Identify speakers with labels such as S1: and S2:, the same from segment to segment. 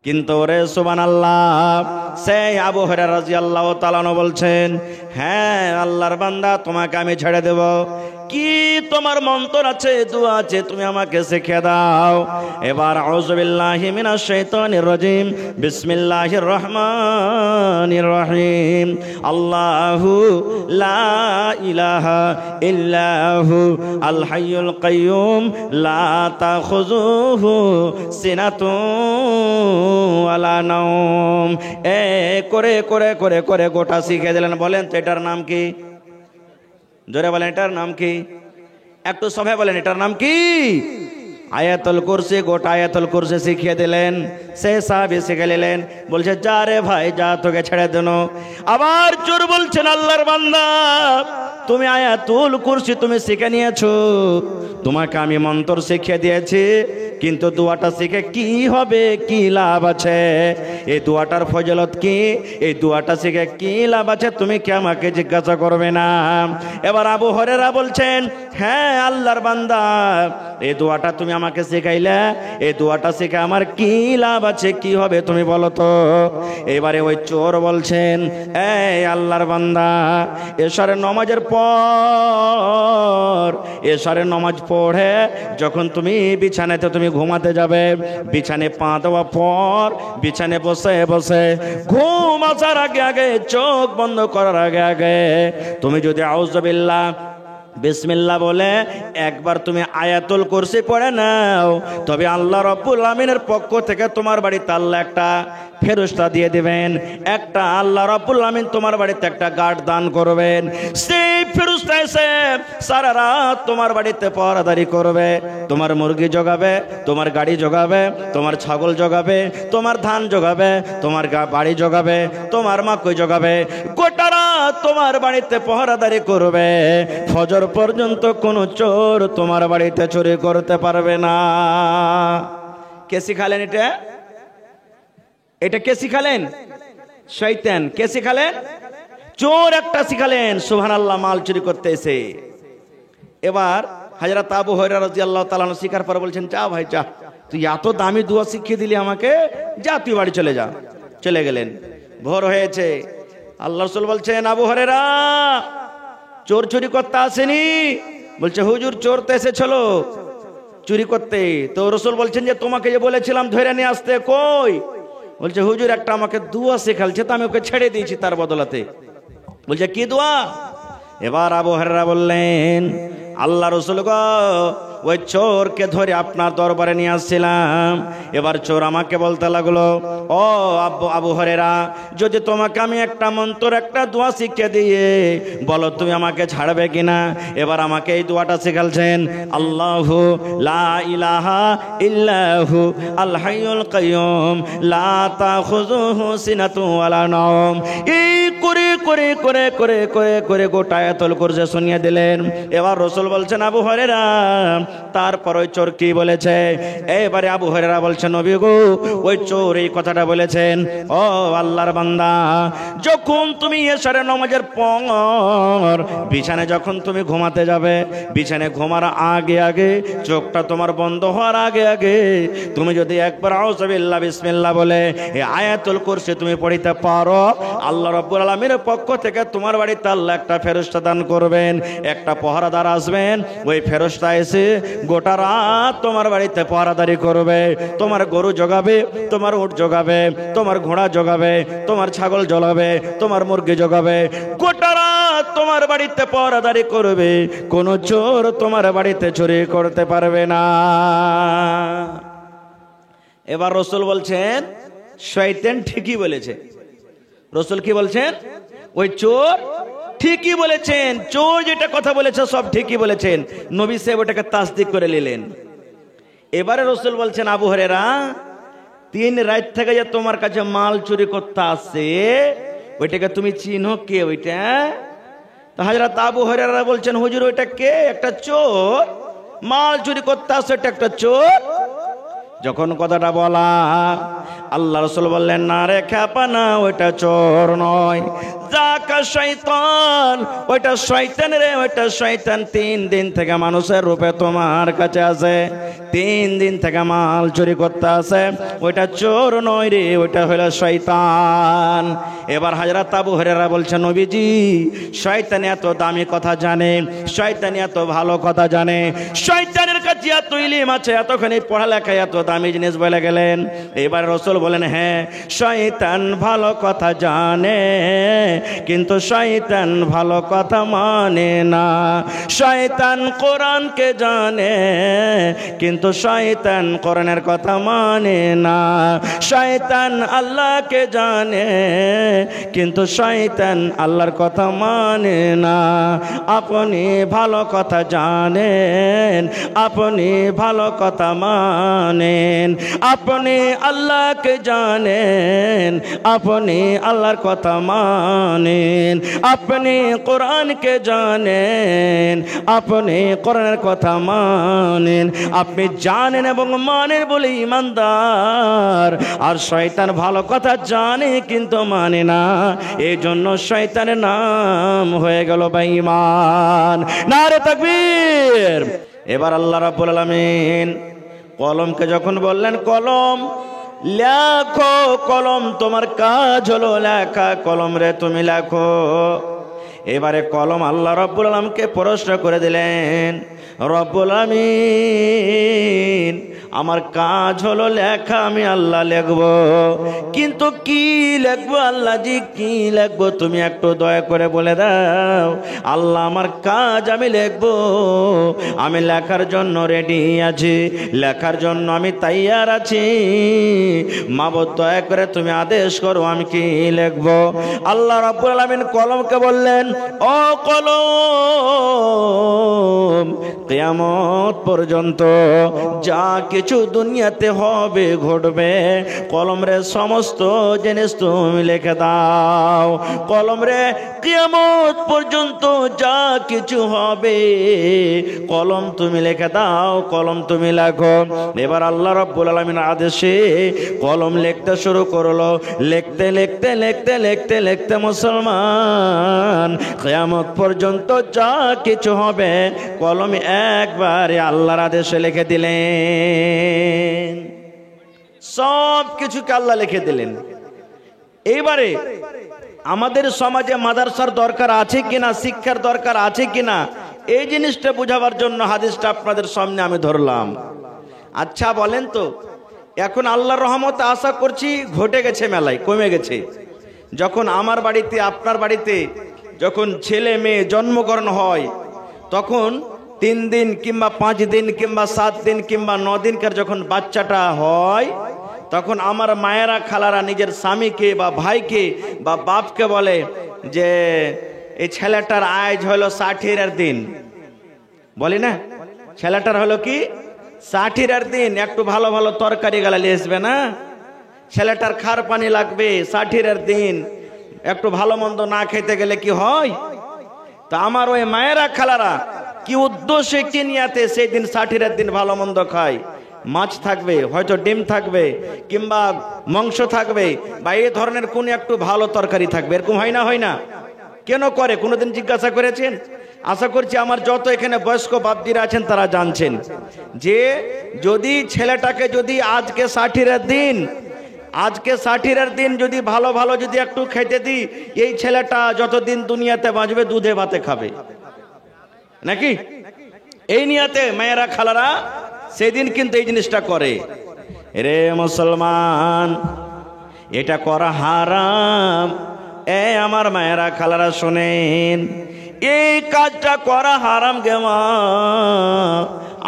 S1: কিন্তু রে সুবহানাল্লাহ, সেই আবু হুরায়রা রাদিয়াল্লাহু তাআলা আনহু বলছেন, হ্যাঁ আল্লাহর বান্দা, তোমাকে আমি ছেড়ে দেব। কি তোমার মন্ত্র আছে, দোয়া আছে, তুমি আমাকে শিখিয়ে দাও। এবার আউযু বিল্লাহি মিনাশ শাইতানির রাজিম, বিসমিল্লাহির রহমানির রহিম। আল্লাহু লা ইলাহা ইল্লাহু আল হাইয়ুল কাইয়ুম লা তাখুযুহু সিনাতুন ওয়ালা নাওম। করে করে করে করে গোটা শিখে দিলেন। বলেন তো এটার নাম কি? জোরে বলেন, এটার নাম কি? একটু সবাই বলেন, এটার নাম কি? আয়াতুল কুরসি। গোটা আয়াতুল কুরসি শিখিয়ে দিলেন। সে সাহাবী শিখে নিলেন। বলছে, যা রে ভাই যা, তোকে ছেড়ে দেন। আবার চোর বলছেন, আল্লাহর বান্দা, তুমি আয়াতুল কুরসি তুমি শিখে নিয়েছো, তোমাকে আমি মন্ত্র শিখিয়ে দিয়েছি, কিন্তু দোয়াটা শিখে কি হবে, কি লাভ আছে? এই দোয়াটার ফজিলত কি? এই দোয়াটা শিখে কি লাভ আছে? তুমি কি আমাকে জিজ্ঞাসা করবে না? এবার আবু হুরায়রা বলছেন, হ্যাঁ আল্লাহর বান্দা, এই দোয়াটা তুমি আমাকে শেখাইলে, এই দোয়াটা শিখে আমার কি লাভ আছে, কি হবে তুমি বলো তো? এবারে ওই চোর বলছেন, এই আল্লাহর বান্দা, এশারের নামাজের পর, এশারের নামাজ পড়ে যখন তুমি বিছানাতে তুমি ঘুমাতে যাবে, বিছানে পা দেওয়া পর বিছানে বসে বসে ঘুম আসার আগে আগে, চোখ বন্ধ করার আগে আগে তুমি যদি আউযু বিল্লাহ বিসমিল্লাহ বলে একবার তুমি আয়াতুল কুরসি পড়ে নাও, তবে আল্লাহ রাব্বুল আমিনের পক্ষ থেকে তোমার বাড়িতে আল্লাহ একটা ফেরেশতা দিয়ে দিবেন। একটা আল্লাহ রাব্বুল আমিন তোমার বাড়িতে একটা গার্ড দান করবেন। সেই ফেরেশতা এসে সারা রাত তোমার বাড়িতে পাহারাদারি করবে, তোমার মুরগি জগাবে, তোমার গাড়ি জগাবে, তোমার ছাগল জগাবে, তোমার ধান জগাবে, তোমার বাড়ি জগাবে, তোমার মাকই জগাবে, গোটা রাত তোমার বাড়িতে পাহারাদারি করবে। ফজর পর্যন্ত কোন চোর তোমার বাড়িতে চুরি করতে পারবে না। কে শিখালেন এটা? এটা কে শিখালেন? শয়তান। কে শিখালেন? চোর একটা শিখালেন। সুবহানাল্লাহ, মাল চুরি করতে এসে। এবার হযরত আবু হুরায়রা রাদিয়াল্লাহু তাআলা আনহু শিকার পর বলছেন, যা ভাই যা, তুই এত দামি দোয়া শিখিয়ে দিলি আমাকে, যা তুই বাড়ি চলে যা। চলে গেলেন। ভোর হয়েছে। আল্লাহ রাসূল বলছেন, আবু হুরায়রা, চোর চুরি করতে আসেনি? বলছে, হুজুর চোর তো এসেছিল চুরি করতে। তো রাসূল বলছেন যে তোমাকে যে বলেছিলাম ধরে নিয়ে আসতে, কই? বলছে, হুজুর একটা আমাকে দোয়া শেখালছে, তো আমি ওকে ছেড়ে দিয়েছি তার বদলাতে। বলছে, কি দোয়া? এবার আবু হুরায়রা বললেন, আল্লাহ রাসূল গো, ওই চোরকে ধরে আপনার দরবারে নিয়ে আসছিলাম। এবার চোর আমাকে বলতে লাগলো, ও আবু হুরায়রা, যদি তোমাকে আমি একটা মন্ত্র একটা দোয়া শিখিয়ে দিয়ে বলো, তুমি আমাকে ছাড়বে কিনা? এবার আমাকে এই দোয়াটা শিখালছেন, আল্লাহু লা ইলাহা ইল্লাহু আল হাইয়ুল কাইয়ুম লা তাখুযুহু সিনাতুন ওয়ালা নাওম। এই করে করে করে করে করে করে গোটা আয়াতুল কুরসি শুনিয়ে দিলেন। এবার রাসূল বলছেন, আবু হুরায়রা, তারপর ওই চোর কি বলেছে? এবারে আবু হুরায়রা বলছেন, নবী গো, ওই চোর এই কথাটা বলেছেন, ও আল্লাহর বান্দা, যখন তুমি এশারের নামাজের পর বিছানায় যখন তুমি ঘুমাতে যাবে, বিছানায় ঘুমার আগে আগে, চোখটা তোমার বন্ধ হওয়ার আগে আগে তুমি যদি একবার আউযু বিল্লাহ বিসমিল্লাহ বলে এই আয়াতুল কুরসি তুমি পড়িতে পারো, আল্লাহ রাব্বুল আলামিনের পক্ষ থেকে তোমার বাড়িতে আল্লাহ একটা ফেরেশতা দান করবেন, একটা পাহারাদার আসবেন। ওই ফেরেশতা এসে গোটা রাত তোমার বাড়িতে পাহারাদারি করবে, তোমার গরু জগাবে, তোমার উট জগাবে, তোমার ঘোড়া জগাবে, তোমার ছাগল জগাবে, তোমার মুরগি জগাবে, গোটা রাত তোমার বাড়িতে পাহারাদারি করবে। কোন চোর তোমার বাড়িতে চুরি করতে পারবে না। এবার রাসূল বলছেন, শয়তান ঠিকই বলেছে। রাসূল কি বলছেন? ওই চোর ঠিকই বলেছেন, চোর যেটা কথা বলেছে সব ঠিকই বলেছেন। নবী সাহেব ওটাকে তাসদিক করে নিলেন। এবারে রাসূল বলছেন, আবু হুরায়রা, 3 রাত থেকে যে তোমার কাছে মাল চুরি করতে আসে, ওইটাকে তুমি চিনো কে? ওইটা তো হযরত আবু হুরায়রা বলছেন, হুজুর ওইটা কে? একটা চোর, মাল চুরি করতে আসে, এটা একটা চোর। যখন কথাটা বলা, আল্লাহ রাসূল বললেন, না রে খ্যাপা না, ওইটা চোর নয়, যাকা শয়তান, ওইটা শয়তান রে, ওইটা শয়তান। 3 দিন থেকে মানুষের রূপে তোমার কাছে আছে, 3 দিন থেকে মাল চুরি করতে আছে, ওইটা চোর নয় রে, ওইটা হলো শয়তান। এবার হযরত আবু হুরায়রা বলছেন, নবীজি শয়তান এত দামি কথা জানে, শয়তান এত ভালো কথা জানে, শয়তানের কাছে এত ইলম আছে, এতখানি পড়ালেখা, এত দামি জিনিস বলে গেলেন। এবার রাসূল বলেন, হ্যাঁ শয়তান ভালো কথা জানে, কিন্তু শয়তান ভালো কথা মানে না। শয়তান কোরআনকে জানে, কিন্তু শয়তান কোরআনের কথা মানে না। শয়তান আল্লাহকে জানে, কিন্তু শয়তান আল্লাহর কথা মানে না। আপনি ভালো কথা জানেন, আপনি ভালো কথা মানেন, আপনি আল্লাহকে জানেন, আপনি আল্লাহর কথা মানেন, আপনি কোরআনকে জানেন, আপনি কোরআনের কথা মানেন। আপনি জানেন এবং মানেন বলে ইমানদার, আর শয়তান ভালো কথা জানে কিন্তু মানে না, এই জন্য শয়তানের নাম হয়ে গেল বেঈমান। নারে তাকবীর। এবার আল্লাহ রাব্বুল আলামিন কলমকে যখন বললেন, কলম লেখো, কলম তোমার কাজ হলো লেখা, কলম রে তুমি লেখো। এবারে কলম আল্লাহ রাব্বুল আলামিনকে প্রশ্ন করে দিলেন, রব্বুল আলামিন আমার কাজ হলো লেখা, আমি আল্লাহ লিখবো, কিন্তু কি লিখবো আল্লাহ জি, কি লিখবো তুমি একটু দয়া করে বলে দাও। আল্লাহ আমার কাজ আমি লিখবো, আমি লেখার জন্য রেডি আছি, লেখার জন্য আমি তৈয়ার আছি, মাবুদ দয়া করে তুমি আদেশ করো আমি কি লিখবো। আল্লাহ রাব্বুল আলামিন কলমকে বললেন, ও কলম, কিয়ামত পর্যন্ত যা কিছু দুনিয়াতে হবে ঘটবে, কলম রে সমস্ত জিনিস তুমি লিখে দাও। কলম রে কিয়ামত পর্যন্ত যা কিছু হবে, কলম তুমি লিখে দাও, কলম তুমি লেখো। এবার আল্লাহ রাব্বুল আলামিনের আদেশে কলম লিখতে শুরু করলো। লিখতে লিখতে লিখতে লিখতে লিখতে মুসলমান কিয়ামত পর্যন্ত যা কিছু হবে কলম একবারে আল্লাহর আদেশে লিখে দিলেন। সব কিছুকে আল্লাহ লিখে দিলেন। এইবারে আমাদের সমাজে মাদ্রাসার দরকার আছে কিনা, শিক্ষার দরকার আছে কিনা, এই জিনিসটা বোঝাবার জন্য হাদিসটা আপনাদের সামনে আমি ধরলাম। আচ্ছা বলেন তো, এখন আল্লাহর রহমতে আশা করছি ঘটে গেছে, মেলায় কমে গেছে। যখন আমার বাড়িতে আপনার বাড়িতে যখন ছেলে মেয়ে জন্মগ্রহণ হয়, তখন 3 দিন কিংবা 5 দিন কিংবা 7 দিন কিংবা 9 দিনকার যখন বাচ্চাটা হয়, তখন আমার মায়েরা খালারা নিজের স্বামীকে বা ভাইকে বা বাপকে বলে যে এই ছেলেটার আজ হলো 60-এর দিন, বলি না, ছেলেটার হলো কি 60-এর দিন, একটু ভালো ভালো তরকারি গালালি আসবে না, ছেলেটার খার পানি লাগবে, 60-এর দিন একটু ভালো মন্দ না খেতে গেলে কি হয়। তা আমার ওই মায়েরা খালারা কি উদ্দেশ্যে কি নিয়াতে সেই দিন 60-এর দিন ভালো মন্দ খায়, মাছ থাকবে, হয়তো ডিম থাকবে, কিংবা মাংস থাকবে, বা এই ধরনের কোন একটু ভালো তরকারি থাকবে, এরকম হয় না? হয় না? কেন করে কোনোদিন জিজ্ঞাসা করেছেন? আশা করছি আমার যত এখানে বয়স্ক বাপজিরা আছেন তারা জানছেন যে যদি ছেলেটাকে যদি আজকে 60-এর দিন, আজকে 60-এর দিন যদি ভালো ভালো যদি একটু খেতে দিই, এই ছেলেটা যতদিন দুনিয়াতে বাঁচবে দুধে ভাতে খাবে নাকি? এই নিয়াতে মায়েরা খালারা সেদিন কিন্তু এই জিনিসটা করে। রে মুসলমান, এটা করা হারাম। আমার মায়েরা খালারা শোনেন, এই কাজটা করা হারাম গে মা।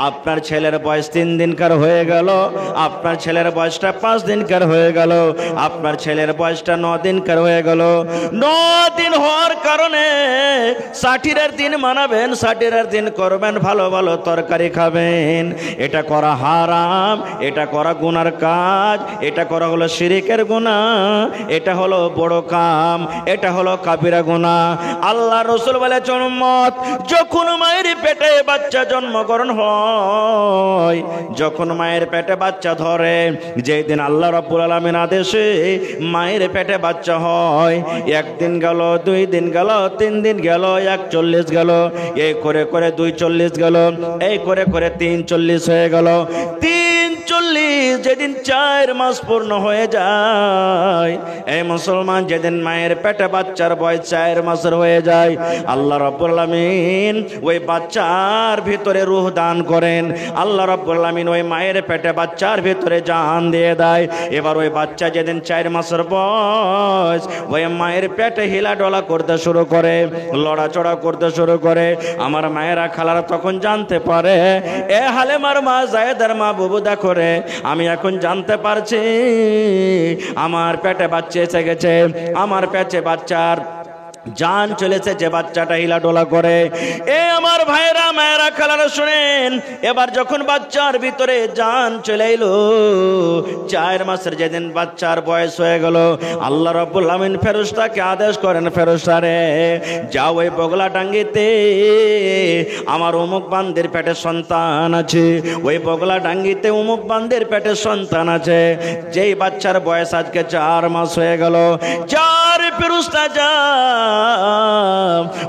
S1: আপনার ছেলের বয়স 3 দিনকার হয়ে গেল, আপনার ছেলের বয়সটা 5 দিনকার হয়ে গেল, আপনার ছেলের বয়সটা 9 দিনকার হয়ে গেল। 9 দিন হওয়ার কারণে 60-এর দিন মানাবেন, 60-এর দিন করবেন, ভালো ভালো তরকারি খাবেন। এটা করা হারাম, এটা করা গুনার কাজ, এটা করা হলো শিরিকের গুনাহ, এটা হলো বড় কাম, এটা হলো কাবিরা গুনাহ। আল্লাহ রাসূল বলেছেন, উম্মত যখন মায়ের পেটে বাচ্চা জন্মগ্রহণ হয় হয় যখন মায়ের পেটে বাচ্চা ধরে, যেই দিন আল্লাহ রাব্বুল আলামিন আদেশে মায়ের পেটে বাচ্চা হয়, একদিন গেল, 2 দিন গেল, 3 দিন গেল, 41 গেল, এই করে করে 240 গেল, এই করে করে 340 হয়ে গেল। 340 যেদিন 4 মাস পূর্ণ হয়ে যায়, এই মুসলমান, যেদিন মায়ের পেটে বাচ্চার বয়স 4 মাসের হয়ে যায়, আল্লাহ রাব্বুল আলামিন ওই বাচ্চার ভিতরে রূহ দান করেন। আল্লাহ রাব্বুল আলামিন ওই মায়ের পেটে বাচ্চার ভিতরে জান দিয়ে দেয়। এবার ওই বাচ্চা যেদিন 4 মাসের বয়স, ওই মায়ের পেটে হিলাডোলা করতে শুরু করে, লড়াচড়া করতে শুরু করে। আমার মায়েরা খালারা তখন জানতে পারে, এ হালেমার মা, জায়েদার মা, বুবু দেখো রে, আমি এখন জানতে পারছি আমার পেটে বাচ্চা এসে গেছে, আমার পেটে বাচ্চার জান চলেছে, যে বাচ্চাটা হিলাডোলা করে। এ আমার ভাইরা, মায়েরা, খালারা শুনেন, এবার যখন বাচ্চার ভিতরে জান চলে এলো, 4 মাসের যেদিন বাচ্চার বয়স হয়ে গেল, আল্লাহ রাব্বুল আলামিন ফেরেশতাকে আদেশ করেন, ফেরেশতা রে, যাও ওই বগলা ডাঙ্গিতে আমার অমুক বান্দির পেটে সন্তান আছে, ওই বগলা ডাঙ্গিতে অমুক বান্দির পেটে সন্তান আছে, যেই বাচ্চার বয়স আজকে 4 মাস হয়ে গেল। 4 ফেরেশতা যা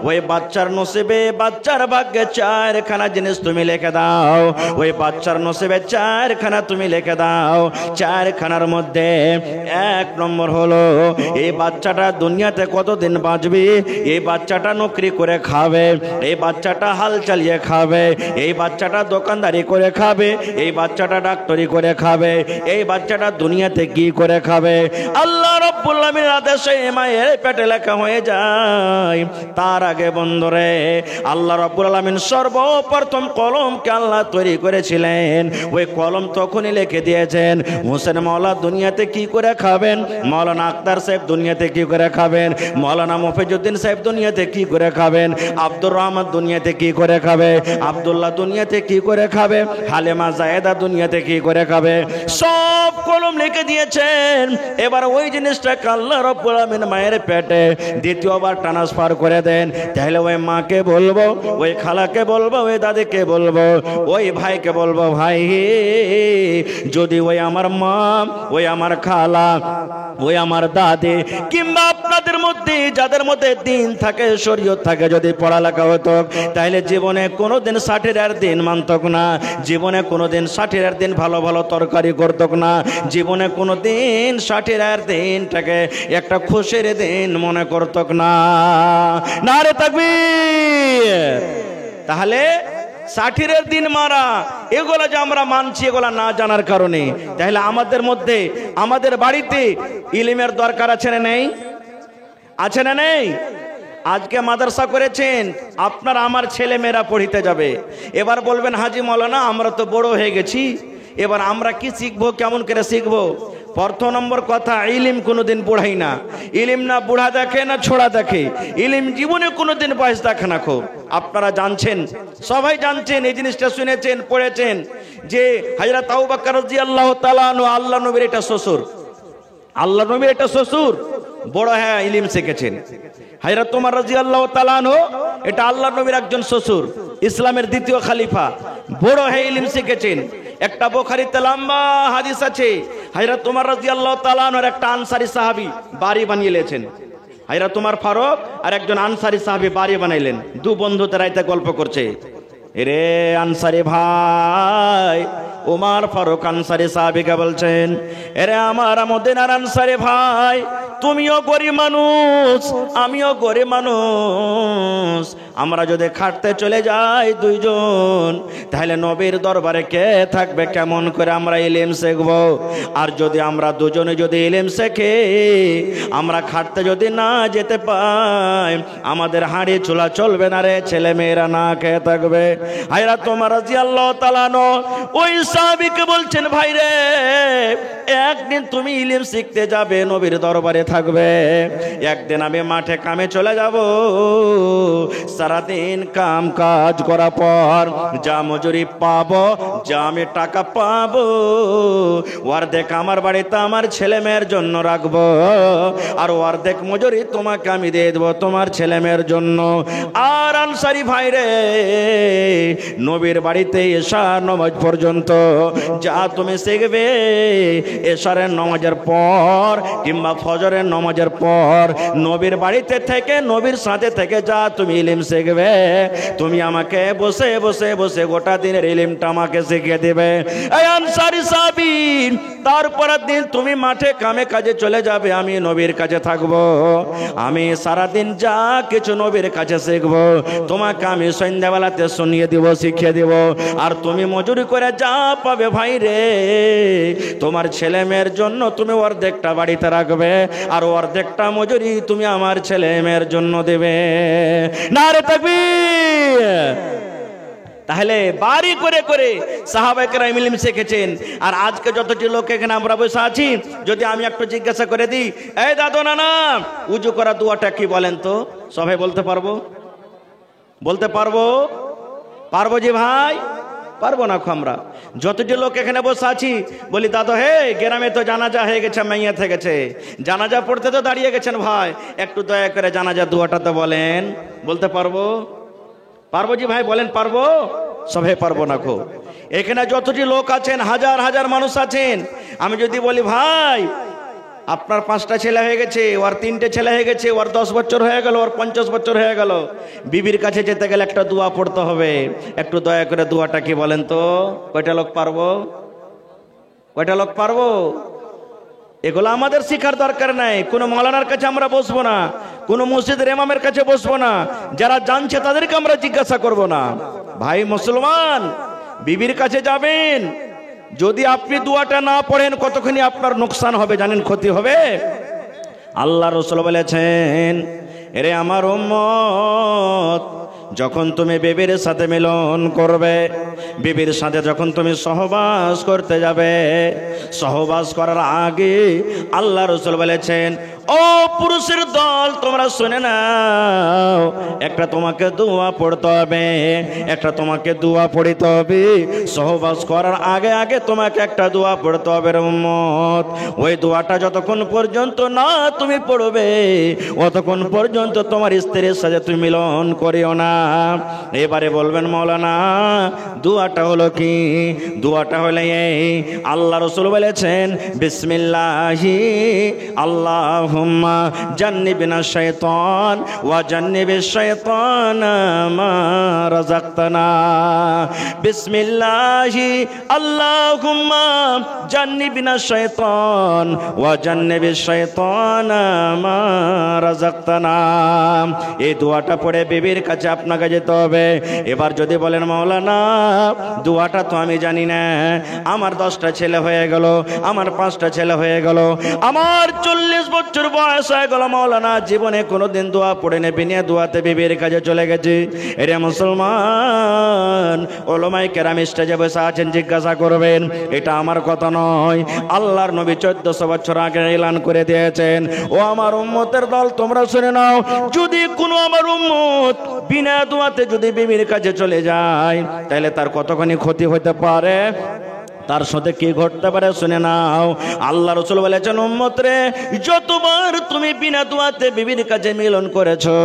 S1: ওই বাচ্চার নসিবে, বাচ্চার ভাগ্যে 4খানা জিনিস তুমি লিখে দাও, ওই বাচ্চার নসিবে 4খানা তুমি লিখে দাও। 4খানার মধ্যে 1 নম্বর হলো, এই বাচ্চাটা দুনিয়াতে কতদিন বাঁচবে, এই বাচ্চাটা নকরি করে খাবে, এই বাচ্চাটা হাল চালিয়ে খাবে, এই বাচ্চাটা দোকানদারি করে খাবে, এই বাচ্চাটা ডাক্তারি করে খাবে, এই বাচ্চাটা দুনিয়াতে কি করে খাবে। আল্লাহ রাব্বুল আলামিনের আদেশে মায়ের পেটে লেখা হয়ে যায়। তার আগে বন্ধুরে, আল্লাহ রাব্বুল আলামিন সর্বপ্রথম কলমকে আল্লাহ তৈরি করেছিলেন, ওই কলম তখনই লিখে দিয়েছেন, হোসেন মাওলা দুনিয়াতে কি করে খাবেন, মাওলানা আক্তার সাহেব দুনিয়াতে কি করে খাবেন, মাওলানা মফিজউদ্দিন সাহেব দুনিয়াতে কি করে খাবেন, আব্দুর রহমান দুনিয়াতে কি করে খাবে, আব্দুল্লাহ দুনিয়াতে কি করে খাবে, হালেমা জায়েদা দুনিয়াতে কি করে খাবে, সব কলম লিখে দিয়েছেন। এবার ওই জিনিসটাকে আল্লাহ রাব্বুল আলামিন মায়ের পেটে দ্বিতীয়বার ট্রান্সফার করে দেন। তাহলে ওই মাকে বলবো, ওই খালাকে বলবো, ওই দাদিকে বলবো, ওই ভাইকে বলবো, ভাই যদি ওই আমার মা, ওই আমার খালা, ওই আমার দাদি, কিংবা আপনাদের মধ্যে যাদের মধ্যে দিন থাকে, শরীয়ত থাকে, যদি পড়ালেখা হতো, তাহলে জীবনে কোনোদিন 60-এর দিন মানতক না, জীবনে কোনোদিন 60-এর দিন ভালো ভালো তরকারি করতক না, জীবনে কোনোদিন 60-এর দিনটাকে একটা খুশির দিন মনে করতক না। নারে তাকবীর। তাহলে 60-এর দিন মারা, এগুলো যে আমরা মানছি, এগুলো না জানার কারণে। তাহলে আমাদের মধ্যে, আমাদের বাড়িতে ইলমের দরকার আছে না নেই? আছে না নেই? আজকে মাদ্রাসা করেছেন, আপনার আমার ছেলে মেয়েরা পড়িতে যাবে। এবার বলবেন, হাজি মাওলানা আমরা তো বড় হয়ে গেছি, এবার আমরা কি শিখবো, কেমন করে শিখবো? প্রথম নম্বর কথা, ইলিম কোনোদিন বুড়াই না। ইলিম না বুড়া দেখে না ছোড়া দেখে, ইলিম জীবনে কোনোদিন বয়স দেখে না। খুব আপনারা জানছেন, সবাই জানছেন, এই জিনিসটা শুনেছেন, পড়েছেন, যে হযরত আবু বকর রাদিয়াল্লাহু তাআলা আনহু আল্লাহ নবীর এটা শ্বশুর, আল্লাহ নবীর এটা শ্বশুর, বড় হ্যাঁ ইলিম শিখেছেন। হযরত ওমর রাদিয়াল্লাহু তাআলা আনহু এটা আল্লাহ নবীর একজন শ্বশুর, ইসলামের দ্বিতীয় খলিফা, বড় হ্যাঁ ইলিম শিখেছেন। একটা বুখারীতে লম্বা হাদিস আছে, হযরত ওমর রাদিয়াল্লাহু তাআলা আনহুর একটা আনসারী সাহাবী বাড়ি বানিয়ে নিয়েছেন। হযরত ওমর ফারুক আর একজন আনসারী সাহাবী বাড়ি বানাইলেন, দু বন্ধুতে রাইতে গল্প করছে। এরে আনসারী ভাই, ওমর ফারুক আনসারী সাহাবীকে বলছেন, এরে আমার মদিনার আনসারী ভাই, তুমিও গরিব মানুষ, আমিও গরিব মানুষ, আমরা যদি খাটতে চলে যাই দুইজন, তাহলে নবীর দরবারে কে থাকবে, কেমন করে আমরা ইলম শিখব? আর যদি আমরা দুজনে যদি ইলম শিখে আমরা খাটতে যদি না যেতে পাই, আমাদের হাঁড়ি চুলা চলবে না রে, ছেলে মেয়েরা না খেয়ে থাকবে। হযরত ওমর রাদিয়াল্লাহু তাআলা আনহু ওই সাহাবীকে বলছেন, ভাই রে, একদিন তুমি ইলম শিখতে যাবে, নবীর দরবারে থাকবে, একদিন আমি মাঠে কামে চলে যাব, সারাদিন কাম কাজ করার পর যা মজুরি পাবো, যা আমি টাকা পাবো, অর্ধেক আমার বাড়িতে আমার ছেলে মেয়ের জন্য রাখবো, আর অর্ধেক মজুরি তোমাকে আমি দিয়ে দেবো তোমার ছেলে মেয়ের জন্য। আর আনসারি ভাইরে, নবীর বাড়িতে এশার নামাজ পর্যন্ত যা তুমি শিখবে, এশারের নামাজের পর কিংবা ফজরের নামাজের পর নবীর বাড়িতে থেকে, নবীর সাথে থেকে যা তুমি ইলম শিখবে, তুমি আমাকে বসে বসে বসে গোটা দিনের ইলমটা আমাকে শিখিয়ে দেবে। এই আনসারি সাহাবী, তারপরের দিন তুমি মাঠে কামে কাজে চলে যাবে, আমি নবীর কাছে থাকবো, আমি সারাদিন যা কিছু নবীর কাছে শিখবো তোমাকে আমি সন্ধ্যাবেলাতে শুনিয়ে দিব, শিখিয়ে দিব। আর তুমি মজুরি করে যা পাবে ভাই রে, তোমার ছেলে মেয়ের জন্য তুমি অর্ধেকটা বাড়িতে রাখবে, আর অর্ধেকটা মজুরি তুমি আমার ছেলে মেয়ের জন্য দেবে। নারে তাকবীর। তাহলে বাড়ি করে করে সাহাবায়ে কেরাম ইলম শিখেছেন। আর আজকে যতটি লোক এখানে আমরা বসে আছি, যদি আমি একটু জিজ্ঞাসা করে দিই, এই দাদু নানা উজু করা দোয়াটা কি বলেন তো, সবাই বলতে পারবো? বলতে পারবো? পারবো জি ভাই? পারবো না আমরা যতটি লোক এখানে বসে আছি। বলি দাদু হে, গ্রামে তো জানাজা হয়ে গেছে, মাইয়াত হয়ে গেছে, জানাজা পড়তে তো দাঁড়িয়ে গেছেন ভাই, একটু দয়া করে জানাজা দোয়াটা তো বলেন। বলতে পারবো? পারবো জি ভাই, বলেন পারবো? সবাই পারবো না কো। এখানে যতটি লোক আছেন, হাজার হাজার মানুষ আছেন, আমি যদি বলি ভাই আপনার 5টা ছেলে হয়ে গেছে, ওর 3টে ছেলে হয়ে গেছে, ওর 10 বছর হয়ে গেল, ওর 50 বছর হয়ে গেল, বিবির কাছে যেতে গেলে একটা দোয়া পড়তে হবে, একটু দয়া করে দোয়াটা কি বলেন তো? কয়টা লোক পারবো? কয়টা লোক পারবো? এগুলো আমাদের শিখার দরকার নাই। কোনো মৌলানার কাছে আমরা বসবো না, কোনো মসজিদের ইমামের কাছে বসবো না, যারা জানছে তাদেরকে আমরা জিজ্ঞাসা করব না। ভাই মুসলমান, বিবির কাছে যাবেন, যদি আপনি দোয়াটা না পড়েন কতখানি আপনার নোকসান হবে জানেন, ক্ষতি হবে। আল্লাহ রাসূল বলেছেন, এরে আমার উম্মত, যখন তুমি বিবির সাথে মিলন করবে, বিবির সাথে যখন তুমি সহবাস করতে যাবে, সহবাস করার আগে আল্লাহ রাসূল বলেছেন, ও পুরুষের দল তোমরা শুনে নাও, একটা তোমাকে দোয়া পড়তে হবে, একটা তোমাকে দোয়া পড়তে হবে। সহবাস করার আগে আগে তোমাকে একটা দোয়া পড়তে হবে রে উম্মত। ওই দোয়াটা যতক্ষণ পর্যন্ত না তুমি পড়বে, অতক্ষণ পর্যন্ত তোমার স্ত্রীর সাথে তুমি মিলন করিও না। এবারে বলবেন মাওলানা দোয়াটা হলো কি? দোয়াটা হলো এই, আল্লাহ রাসূল বলেছেন, বিসমিল্লাহি আল্লাহুম্মা জান্নিবিনা শাইতান ওয়া জান্নিবিশ শাইতানা মা রাযাকতানা। বিসমিল্লাহি আল্লাহুম্মা জান্নিবিনা শাইতান ওয়া জান্নিবিশ শাইতানা মা রাযাকতানা। এই দোয়াটা পড়ে বিবির কাছে আপনাকে যেতে হবে। এবার যদি বলেন মাওলানা দোয়াটা তো আমি জানি না, আমার 10টা ছেলে হয়ে গেল, আমার 5টা ছেলে হয়ে গেল, আমার 40 বছর বয়স হয়ে গেল, মাওলানা জীবনে কোনোদিন দোয়া পড়ে নেবে না, দোয়াতে বিবির কাছে চলে গেছে। এরে মুসলমান, ওলামায়ে কেরাম স্টেজে বসে আছেন, জিজ্ঞাসা করবেন, এটা আমার কথা নয়, আল্লাহর নবী 1400 বছর আগে এলান করে দিয়েছেন। ও আমার উম্মতের দল তোমরা শুনে নাও, যদি কোনো আমার উম্মত বিনা দোয়াতে যদি বিবির কাছে চলে যায়, তাহলে তার কতখানি ক্ষতি হতে পারে, তার সাথে কি ঘটতে পারে শুনে নাও। আল্লাহ রাসূল বলেছেন, উম্মত রে, যতবার তুমি বিনা দোয়াতে বিবির কাছে মিলন করেছো,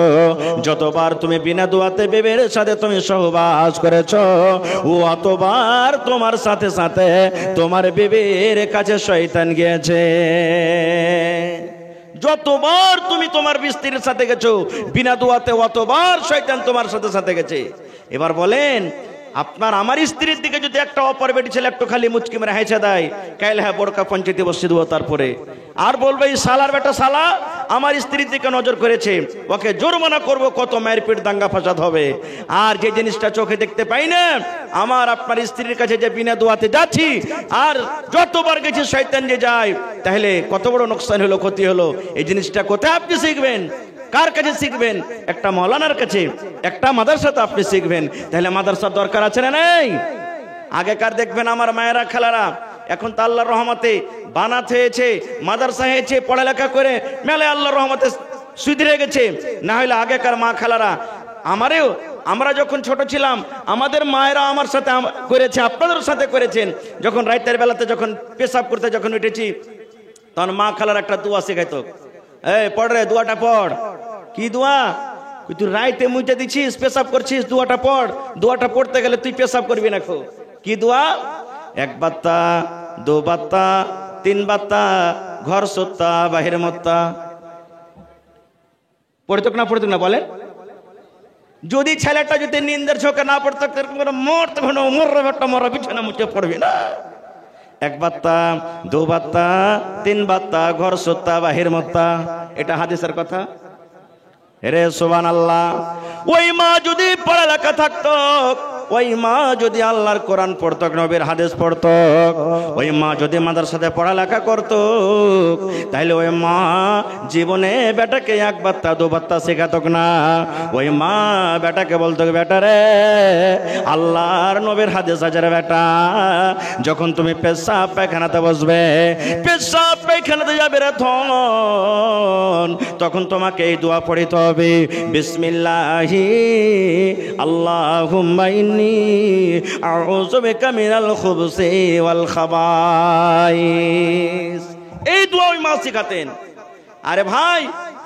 S1: যতবার তুমি বিনা দোয়াতে বিবির সাথে তুমি সহবাস করেছো, অতবার তোমার সাথে সাথে তোমার বিবির কাছে শয়তান গিয়েছে। যতবার তুমি তোমার স্ত্রীর সাথে গেছো বিনা দোয়াতে, অতবার শয়তান তোমার সাথে সাথে গেছে। এবার বলেন, আপনার আমার স্ত্রীর দিকে যদি একটা অপর বেটি ছেলে একটু খালি মুচকি মেরে হেঁচে দেয়, কাইলে হ্যাঁ বড়কা পঞ্চায়েতে বসিয়ে দেবো, তারপরে আর বলবে এই শালার বেটা শালা আমার স্ত্রীর দিকে নজর করেছে, ওকে জরিমানা করবো, কত মায়ের পিঠ দাঙ্গা ফাসাদ হবে। আর যে জিনিসটা চোখে দেখতে পাই না, আমার আপনার স্ত্রীর কাছে যে বিনা দোয়াতে যাচ্ছি আর যতবার গেছি শয়তান যে যায়, তাহলে কত বড় নোকসান হলো, ক্ষতি হলো। এই জিনিসটা কোথায় আপনি শিখবেন? কার কাছে শিখবেন? একটা মৌলানার কাছে, একটা মাদ্রাসাতে আপনি শিখবেন। তাহলে মাদ্রাসার দরকার আছে না নেই? আগেকার দেখবেন আমার মায়েরা খালারা, এখন তো আল্লাহর রহমতে বানাত হয়েছে, মাদ্রাসা হয়েছে, পড়ালেখা করে মেলে আল্লাহর রহমতে সুধরে গেছে। না হলে আগেকার মা খালারা আমারও, আমরা যখন ছোট ছিলাম আমাদের মায়েরা আমার সাথে করেছে, আপনাদের সাথে করেছেন। যখন রাতের বেলাতে যখন পেশাব করতে যখন উঠেছি, তখন মা খালার একটা দোয়া শেখাইতো, এই পড় রে, দোয়াটা পড়। কি দোয়া? তুই রাইতে মুইতে দিচ্ছিস, পেশাব করছিস, দোয়াটা পড়। দোয়াটা পড়তে গেলে তুই পেশাব করবি না। কি দোয়া? 1 বাত্তা 2 বাত্তা 3 বাত্তা, ঘর সত্তা বাহির মত্তা। পড়তো না পড়তো না বলেন? যদি ছেলেটা যদি নিন্দের চোখে না পড়তো, মরা বিছানা মুছে পড়বি না। 1 বাত্তা 2 বাত্তা 3 বাত্তা, ঘর সত্তা বাহির মত্তা। এটা হাদিসের কথা। রে সুবহানাল্লাহ। ওই মা যদি পড়ালেখা থাকতো, ওই মা যদি আল্লাহর কোরআন পড়তো, নবীর হাদিস পড়তো, ওই মা যদি মাদ্রাসাতে পড়ালেখা করতো, তাহলে ওই মা জীবনে বেটাকে 1 বাত্তা 2 বাত্তা শেখাতো না। ওই মা বেটাকে বলতো, বেটা রে, আল্লাহর নবীর হাদিস আছে রে বেটা, যখন তুমি পেশাব পায়খানাতে বসবে, পেশাব পায়খানাতে যাবে রে তখন তোমাকে এই দোয়া পড়িতে হবে, বিসমিল্লাহি আল্লাহুম্মা ইন্নী আউযু বিকা মিনাল খুবুসি ওয়াল খাবাইস। এই দোয়া ওই মা শিখাতেন। আরে ভাই,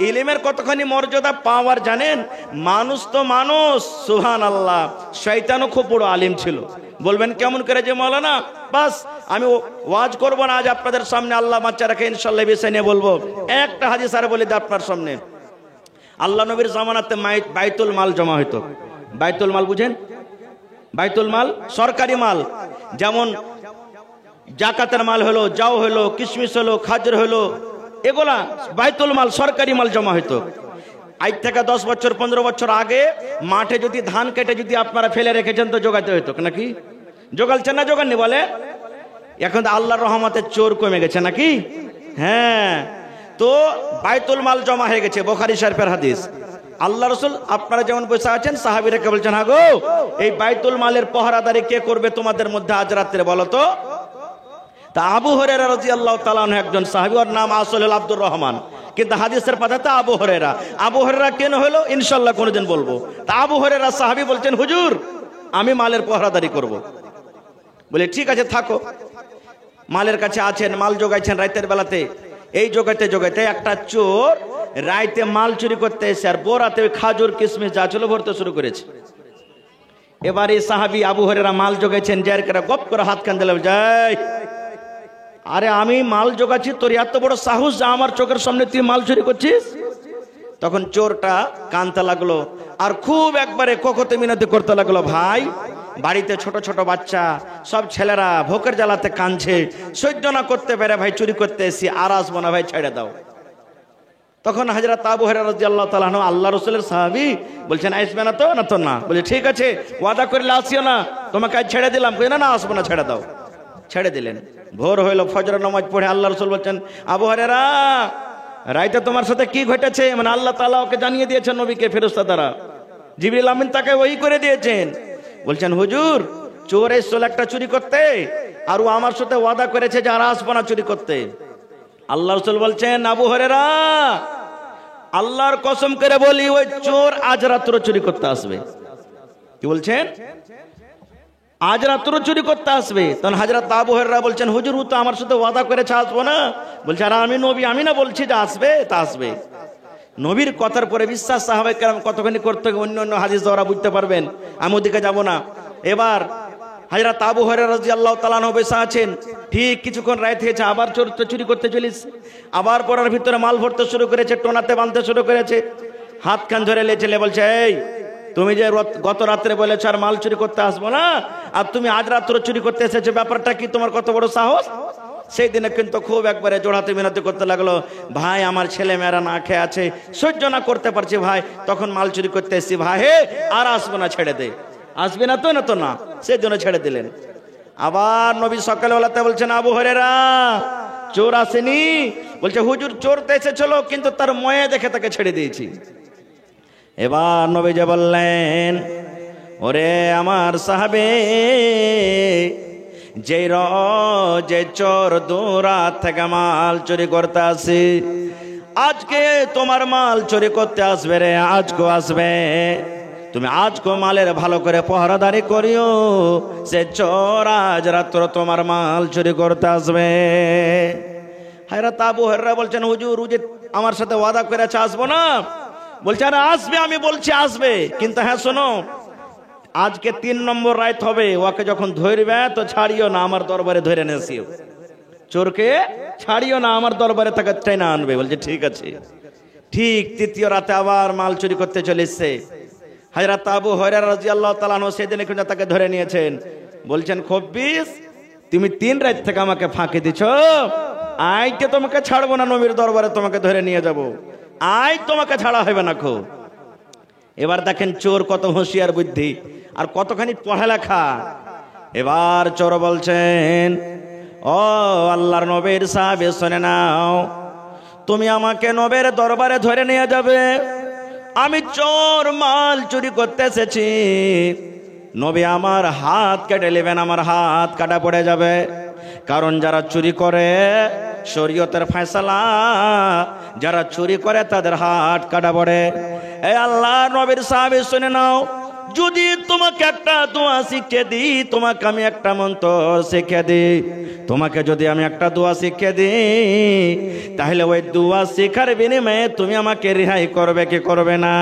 S1: ইলমের কতখানি মর্যাদা পাওয়ার জানেন? মানুষ তো মানুষ, সুবহানাল্লাহ। শয়তানও খুব বড় আলিম ছিল। বলবেন কেমন করে যে মৌলানা? বাস আমি ওয়াজ করব না আজ আপনাদের সামনে, আল্লাহ বাচ্চা রাখে ইনশাআল্লাহ বিষয় নিয়ে বলবো। একটা হাদিস আর বলে দিই আপনার সামনে। আল্লাহ নবীর জামানাতে বাইতুল মাল জমা হইতো। বাইতুল মাল বুঝেন? বাইতুল মাল সরকারি মাল, যেমন জাকাতের মাল হলো, যাও হলো, কিশমিশ হলো, খাজর হলো, এগুলা বাইতুল মাল সরকারি মাল জমা হইতো। আজ থেকে 10 বছর 15 বছর আগে মাঠে যদি ধান কেটে যদি আপনারা ফেলে রেখেছেন তো জোগাতে হইতো নাকি? জোগালছেন না জোগাননি বলে? এখন তো আল্লাহর রহমতে চোর কমে গেছে নাকি? হ্যাঁ, তো বাইতুল মাল জমা হয়ে গেছে। বুখারী শরীফের হাদিস। আল্লাহ রাসূল আপনারা যেমন বসে আছেন, সাহাবীরা বলছেন, হ্যাঁ গো, এই বাইতুল মালের পহরাদারি কে করবে তোমাদের মধ্যে আজ রাত্রে বলো তো? তা আবু হুরায়রা রাদিয়াল্লাহু তাআলা আনহু একজন সাহাবী, ওর নাম আসলে আব্দুর রহমান, কিন্তু হাদিসের পাতাতে আবু হুরায়রা। আবু হুরায়রা কেন হলো ইনশাআল্লাহ কোনদিন বলবো। তা আবু হুরায়রা সাহাবী বলছেন, হুজুর আমি মালের পহরাদারি করব। বলে ঠিক আছে থাকো। মালের কাছে আছেন, মাল জোগাইছেন রাতের বেলাতে। এই জোগাইতে জোগাইতে একটা চোর রাইতে মাল চুরি করতে এসে আর বোরাতে খাজুর কিশমিশ যা ছিল ভরতে শুরু করেছে। এবার এই সাহাবী আবু হুরায়রা মাল জোগাইছেন, যার করে গপ করে হাত কান দিলেন, যাই, আরে আমি মাল জোগাচ্ছি, তোর এত বড় সাহস যা আমার চোখের সামনে তুই মাল চুরি করছিস? তখন চোরটা কানতে লাগলো আর খুব একবারে কোকতে মিনতি করতে লাগলো, ভাই বাড়িতে ছোট ছোট বাচ্চা সব ছেলেরা ভোকের জ্বালাতে কাঁদছে, সহ্য না করতে পেরে ভাই চুরি করতে এসি, আর আসবো না ভাই, ছেড়ে দাও। তখন হযরত আবু হুরায়রা রাদিয়াল্লাহু তাআলা আনহু আল্লাহ রাসূলের সাহাবী বলছেন, আসবে না তো? না তো না। বলে ঠিক আছে, ওয়াদা করলে আসিও না, তোমাকে আজ ছেড়ে দিলাম। কই না না, আসবো না, ছেড়ে দাও। ছেড়ে দিলেন। ভোর হইল, ফজর নামাজ পড়ে আল্লাহ রাসূল বলছেন, আবু হুরায়রা রাইতে তোমার সাথে কি ঘটেছে? মানে আল্লাহ তাআলা ওকে জানিয়ে দিয়েছেন নবীকে ফেরেশতা দ্বারা, জিবরিল আমিন তাকে ওহী করে দিয়েছেন। বলছেন, হুজুর চোর এসেছিল একটা চুরি করতে, আর ও আমার সাথে ওয়াদা করেছে যে আর আসবো না চুরি করতে। আল্লাহ রাসূল বলছেন, আবু হুরায়রা আল্লাহর কসম করে বলি, ওই চোর আজ রাত্র চুরি করতে আসবে। কি বলছেন? আজ রাত্র চুরি করতে আসবে। তখন হযরত আবু হুরায়রা বলছেন, হুজুর ও তো আমার সাথে ওয়াদা করেছে আসবো না। বলছে, আর আমি নবী, আমি না বলছি যে আসবে? তা আসবে। নবীর কথার পরে বিশ্বাস সাহাবায়ে কেরাম কতখানি করতে অন্য অন্য হাদিস দ্বারা বুঝতে পারবেন, আমি ওদিকে যাব না। এবার হযরত আবু হুরায়রা রাদিয়াল্লাহু তাআলা আনহু বসে আছেন, ঠিক কিছুক্ষণ রাত হয়েছে, আবার চোর চুরি করতে চলিস, আবার পড়ার ভিতরে মাল ভরতে শুরু করেছে, টোনাতে বাঁধতে শুরু করেছে, হাত কান ধরে লেচেলে বলছে, এই তুমি যে গত রাত্রে বলেছো আর মাল চুরি করতে আসবো না, আর তুমি আজ রাত্র চুরি করতে এসেছো, ব্যাপারটা কি? তোমার কত বড় সাহস? সেই দিনে কিন্তু খুব একবারে জোড়াতে মিনতি করতে লাগলো, ভাই আমার ছেলে মেয়েরা না খেয়ে আছে, সহ্য না করতে পারছি ভাই, তখন মাল চুরি করতে এসেছি ভাই, হে আর আসবো না, ছেড়ে দে। আসবে না তো? না তো না, সেই জন্য ছেড়ে দিলেন। আবার নবী সকালবেলাতে বলছেন, আবু হুরায়রা চোর আসেনি? বলছে, হুজুর চোর তো এসেছিল, কিন্তু তার ময়ে দেখে তাকে ছেড়ে দিয়েছি। এবার নবী যে বললেন, ওরে আমার সাহাবে, যে চোর দূরাত থেকে মাল চুরি করতে আসে, আজকে তোমার মাল চুরি করতে আসবে রে, আজকে আসবে। তুমি আজকে মালের ভালো করে পহরাদারি করিও, সে চোর আজ রাত্র তোমার মাল চুরি করতে আসবে। হযরত আবু হুরায়রা বলছেন, হুজুর ও যে আমার সাথে ওয়াদা করেছে আসবো না, বলছে আরে আসবে, আমি বলছি আসবে, কিন্তু হ্যাঁ শোনো আজকে 3 নম্বর রাত হবে, ওকে যখন ধরবে তো ছাড়িও না, আমার দরবারে ধরে নেসিও, চোরকে ছাড়িও না, আমার দরবারে তাকে টেনে আনবে। বলছে ঠিক আছে। ঠিক 3য় রাতে আবার মাল চুরি করতে চলেছে। হযরত আবু হুরায়রা রাদিয়াল্লাহু তাআলা আনহু সেদিন কিন্তু তাকে ধরে নিয়েছেন। বলছেন খব্বিস, তুমি 3 রাত থেকে আমাকে ফাঁকি দিছো, আইতে তোমাকে ছাড়বো না, নবীর দরবারে তোমাকে ধরে নিয়ে যাব, আই তোমাকে ছাড়া হবে না খো। এবার দেখেন চোর কত হুঁশিয়ার বুদ্ধি আর কতখানি পড়ালেখা। এবার চোর বলছেন, ও আল্লাহর নবীর সাহাবী শুনে নাও, তুমি আমাকে নবীর দরবারে ধরে নিয়ে যাবে, আমি চোর মাল চুরি করতে এসেছি, নবী আমার হাত কেটে নেবেন, আমার হাত কাটা পড়ে যাবে, কারণ যারা চুরি করে শরীয়তের ফয়সালা, যারা চুরি করে তাদের হাত কাটা পড়ে। এই আল্লাহ নবীর সাহাবী শুনে নাও, যদি তোমাকে একটা দোয়া শিখিয়ে দিই, তোমাকে আমি একটা মন্ত্র শিখিয়ে দিই, তোমাকে যদি আমি একটা দোয়া শিখিয়ে দিই, তাহলে ওই দোয়া শেখার বিনিময়ে তুমি আমাকে রেহাই করবে কি করবে না?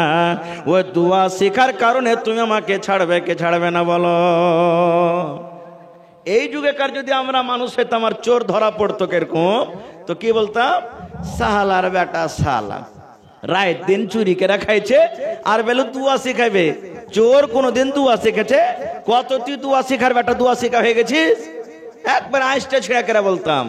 S1: ওই দোয়া শেখার কারণে তুমি আমাকে ছাড়বে কি ছাড়বে না বলো? এই যুগেকার যদি আমরা মানুষ হইতাম আর চোর ধরা পড়তো কিরকম, তো কি বলতাম? সাহালার বেটা সালা, রাত দিন চুরি করে খাইছে আর বেলু দুয়া শিখাইবে। চোর কোনদিন দুয়া শিখেছে? কত তুই দুয়া শিখার বেটা, দুয়া শিখা হয়ে গেছিস? একবার আইসটা ছেড়ে করে বলতাম।